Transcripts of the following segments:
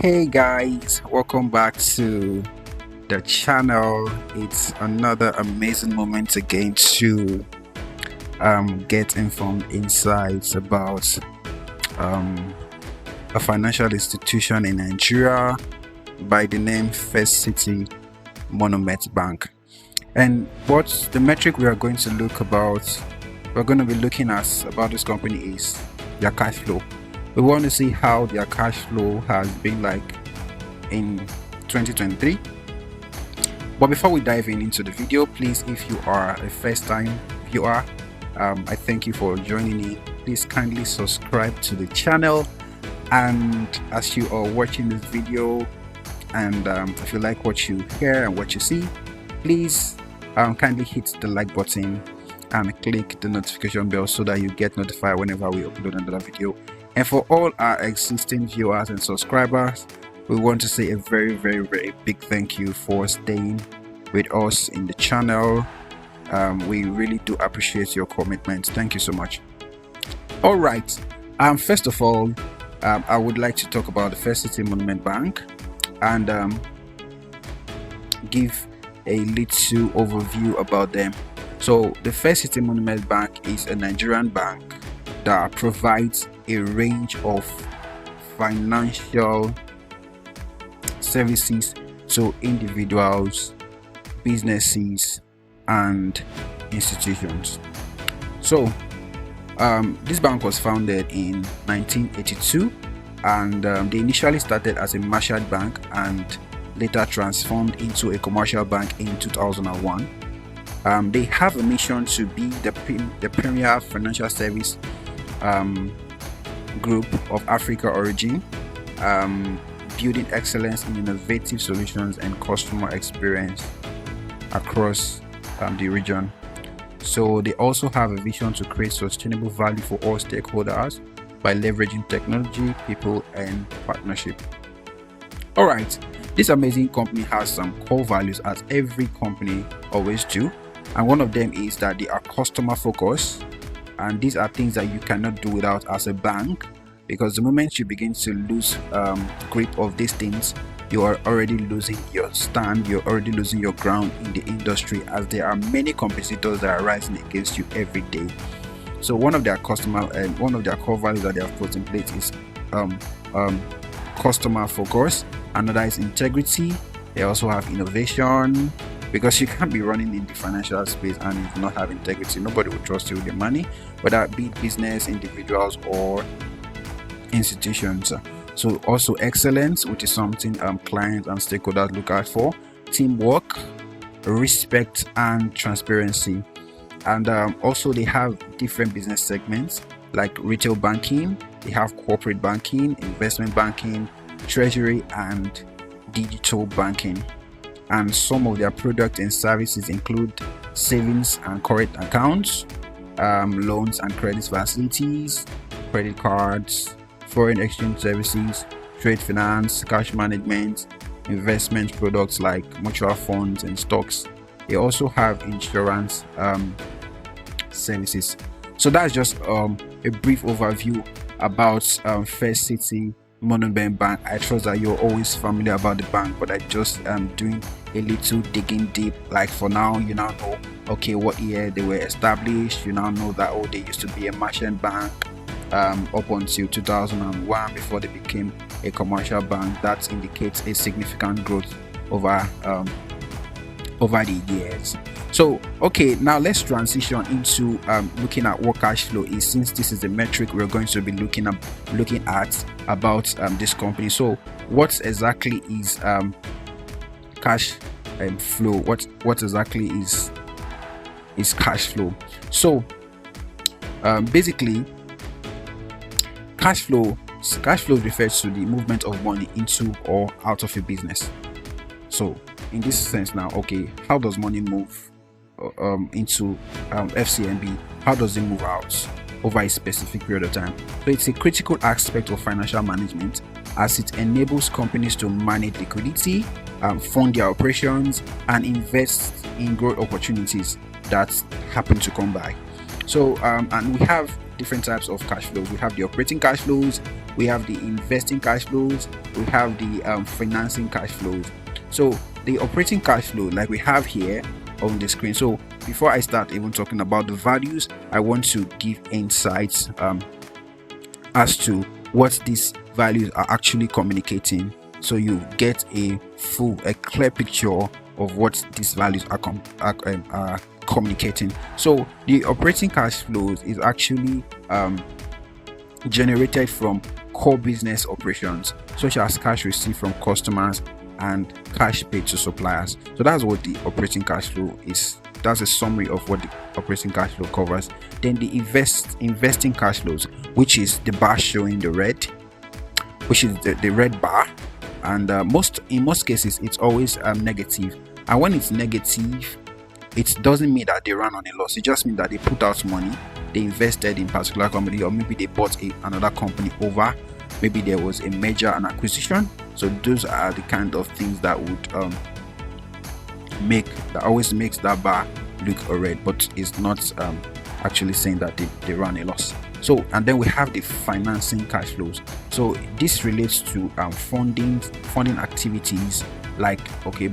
Hey guys, welcome back to the channel. It's another amazing moment again to get informed insights about a financial institution in Nigeria by the name First City Monument Bank. And what the metric we're going to be looking at about this company is their cash flow. We want to see how their cash flow has been like in 2023. But before we dive into the video, please, if you are a first-time viewer, I thank you for joining me. Please kindly subscribe to the channel, and as you are watching this video, and if you like what you hear and what you see, please kindly hit the like button and click the notification bell so that you get notified whenever we upload another video. And for all our existing viewers and subscribers, we want to say a very big thank you for staying with us in the channel. We really do appreciate your commitment. Thank you so much. All right, first of all, I would like to talk about the First City Monument Bank and give a little overview about them. So the First City Monument Bank is a Nigerian bank that provides a range of financial services to individuals, businesses, and institutions. So this bank was founded in 1982, and they initially started as a merchant bank and later transformed into a commercial bank in 2001. They have a mission to be the premier financial service group of Africa origin, building excellence in innovative solutions and customer experience across the region. So they also have a vision to create sustainable value for all stakeholders by leveraging technology, people, and partnership. All right, this amazing company has some core values, as every company always do, and one of them is that they are customer focused, and these are things that you cannot do without as a bank, because the moment you begin to lose grip of these things, you are already losing your stand, you're already losing your ground in the industry, as there are many competitors that are rising against you every day. So one of their core values that they have put in place is customer focus. Another is integrity. They also have innovation, because you can't be running in the financial space and if you not have integrity, nobody will trust you with your money, whether it be business, individuals, or institutions. So also excellence, which is something clients and stakeholders look out for. Teamwork, respect, and transparency. And also they have different business segments like retail banking, they have corporate banking, investment banking, treasury, and digital banking. And some of their products and services include savings and current accounts, loans and credit facilities, credit cards, foreign exchange services, trade finance, cash management, investment products like mutual funds and stocks. They also have insurance services. So that's just a brief overview about First City Monument Bank. I trust that you're always familiar about the bank, but I just doing a little digging deep. Like for now, you now know, okay, what year they were established. You now know that, oh, they used to be a merchant bank up until 2001 before they became a commercial bank. That indicates a significant growth over the years. So okay, now let's transition into looking at what cash flow is, since this is the metric we're going to be looking at about this company. So what exactly is cash flow? What exactly is cash flow? So basically, cash flow refers to the movement of money into or out of a business. So in this sense now, okay, how does money move into FCMB? How does it move out over a specific period of time? So it's a critical aspect of financial management, as it enables companies to manage liquidity, fund their operations, and invest in growth opportunities that happen to come by. So and we have different types of cash flows. We have the operating cash flows, we have the investing cash flows, we have the financing cash flows. So the operating cash flow, like we have here on the screen. So before I start even talking about the values, I want to give insights as to what these values are actually communicating, so you get a clear picture of what these values are communicating. So the operating cash flows is actually generated from core business operations, such as cash received from customers and cash paid to suppliers. So that's what the operating cash flow is. That's a summary of what the operating cash flow covers. Then the investing cash flows, which is the bar showing the red, which is the red bar, and in most cases it's always negative. And when it's negative, it doesn't mean that they ran on a loss. It just means that they put out money, they invested in particular company, or maybe they bought another company over. Maybe there was a merger and acquisition. So those are the kind of things that would always makes that bar look red, but it's not actually saying that they ran a loss. So, and then we have the financing cash flows. So this relates to funding activities like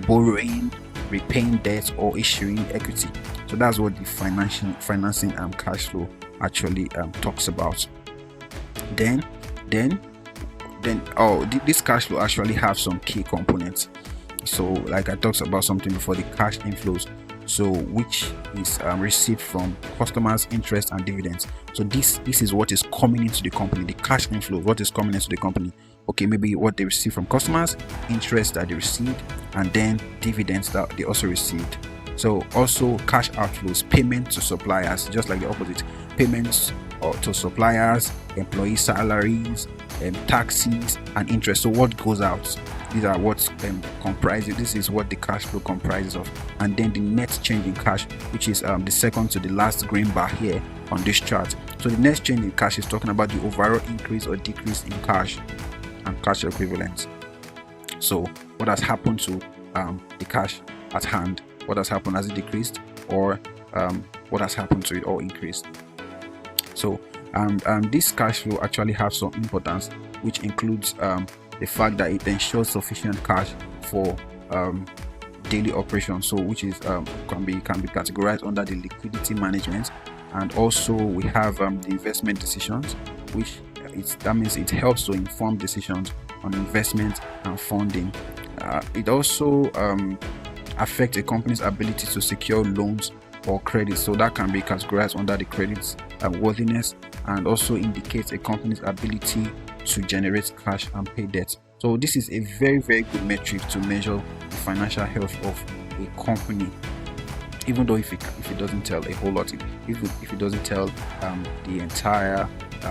borrowing, repaying debt, or issuing equity. So that's what the financing cash flow actually talks about. Then this cash flow actually have some key components. So like I talked about something before, the cash inflows, so which is received from customers, interest and dividends. So this is what is coming into the company. The cash inflow, what is coming into the company, maybe what they receive from customers, interest that they received, and then dividends that they also received. So also cash outflows, payment to suppliers, just like the opposite, payments to suppliers, employee salaries, taxes and interest. So what goes out, these are what comprises, this is what the cash flow comprises of. And then the net change in cash, which is the second to the last green bar here on this chart. So the net change in cash is talking about the overall increase or decrease in cash and cash equivalents. So what has happened to the cash at hand? What has happened? Has it decreased, or what has happened to it, or increased? So this cash flow actually has some importance, which includes the fact that it ensures sufficient cash for daily operations, so which is can be categorized under the liquidity management. And also we have the investment decisions, which that means it helps to inform decisions on investment and funding. It also affects a company's ability to secure loans or credit, so that can be categorized under the credits worthiness, and also indicates a company's ability to generate cash and pay debt. So this is a very, very good metric to measure the financial health of a company, even though if it doesn't tell a whole lot, if it doesn't tell the entire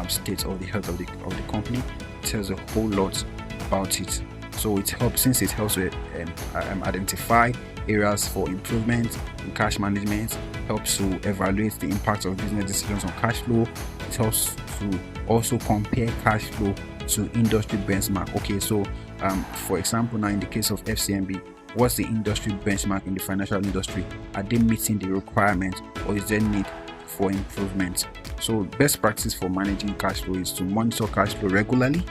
state of the health of the company, it tells a whole lot about it. So it helps, since it helps to identify areas for improvement in cash management, helps to evaluate the impact of business decisions on cash flow. It helps to also compare cash flow to industry benchmark. So for example, now in the case of FCMB, what's the industry benchmark in the financial industry? Are they meeting the requirements, or is there need for improvement? So best practice for managing cash flow is to monitor cash flow regularly,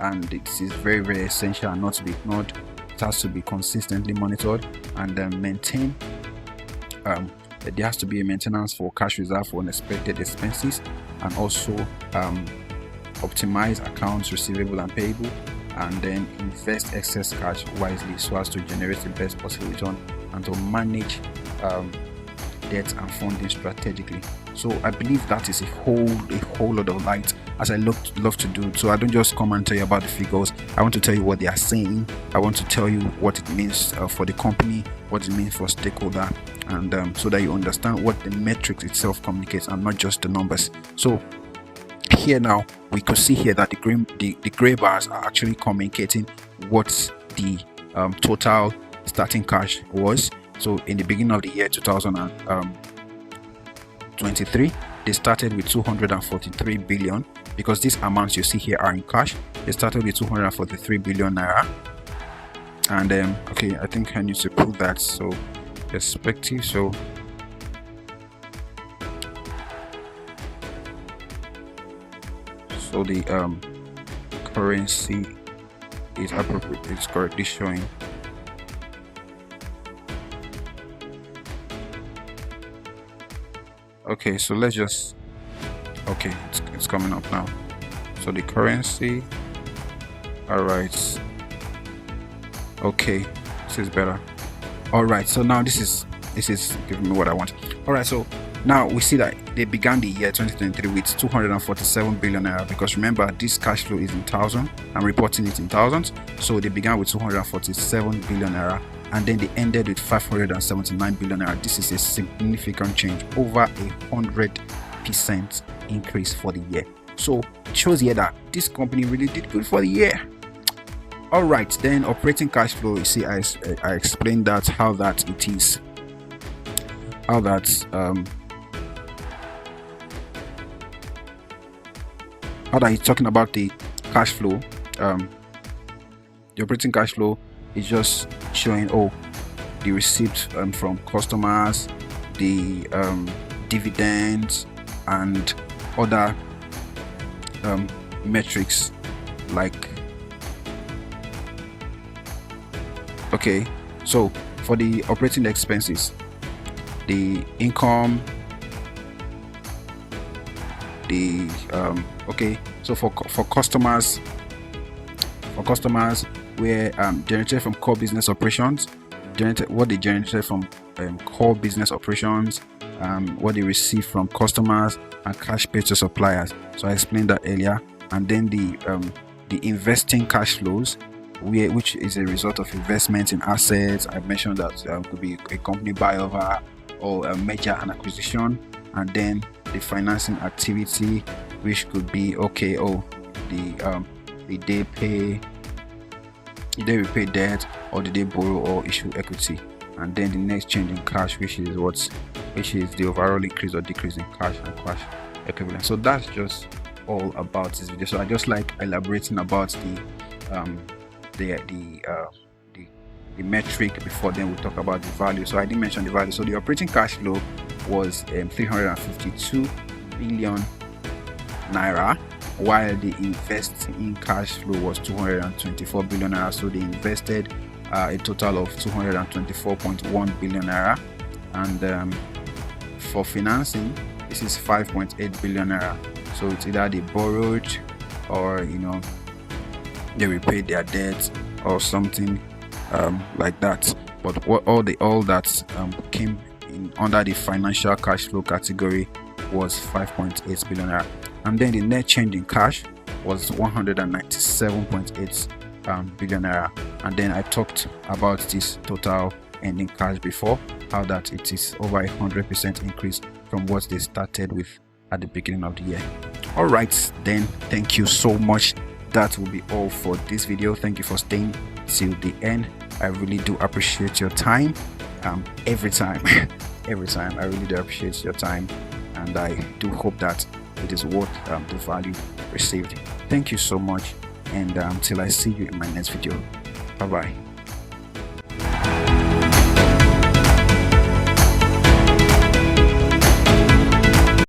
and this is very, very essential and not to be ignored. It has to be consistently monitored, and maintain there has to be a maintenance for cash reserve for unexpected expenses, and also optimize accounts receivable and payable, and then invest excess cash wisely so as to generate the best possible return, and to manage debt and funding strategically. So I believe that is a whole lot of light, as I love to do. So I don't just come and tell you about the figures. I want to tell you what they are saying. I want to tell you what it means for the company, what it means for stakeholder, and so that you understand what the metrics itself communicates, and not just the numbers. So here now we could see here that the gray bars are actually communicating what the total starting cash was. So in the beginning of the year 2023, they started with 243 billion, because these amounts you see here are in cash. They started with 243 billion naira, and I think I need to put that so perspective. So So the currency is appropriate, it's correctly showing. Okay, so let's just, okay, it's coming up now. So the currency, all right, okay, this is better. All right, so now this is giving me what I want. All right, so now we see that they began the year 2023 with 247 billion naira, because remember, this cash flow is in thousand. I'm reporting it in thousands. So they began with 247 billion naira, and then they ended with 579 billion naira. This is a significant change, over 100% increase for the year. So it shows here that this company really did good for the year. All right, then operating cash flow, you see, I explained that, how that it is, how that he's talking about the cash flow. The operating cash flow is just showing, oh, the receipts from customers, the dividends, and other metrics like, okay, so for the operating expenses, the income, the okay, so for customers, where generated from core business operations, what they generated from core business operations, what they receive from customers, and cash paid to suppliers. So I explained that earlier. And then the investing cash flows, which is a result of investments in assets. I mentioned that could be a company buyover or a merger and acquisition. And then the financing activity, which could be, okay, oh, did they repay debt, or did they borrow or issue equity? And then the next change in cash, which is the overall increase or decrease in cash and cash equivalent. So that's just all about this video. So I just like elaborating about the metric before then we talk about the value. So I didn't mention the value. So the operating cash flow was 352 billion naira, while the investing cash flow was 224 billion naira. So they invested a total of 224.1 billion naira, and for financing, this is 5.8 billion naira. So it's either they borrowed, or they repaid their debt or something like that. But all that came in under the financial cash flow category was 5.8 billion naira. And then the net change in cash was 197.8 billion naira. And then I talked about this total ending cash before, how that it is over 100% increase from what they started with at the beginning of the year. All right, then, thank you so much. That will be all for this video. Thank you for staying till the end. I really do appreciate your time. Every time I really do appreciate your time, and I do hope that it is worth the value received. Thank you so much, and until I see you in my next video, bye bye.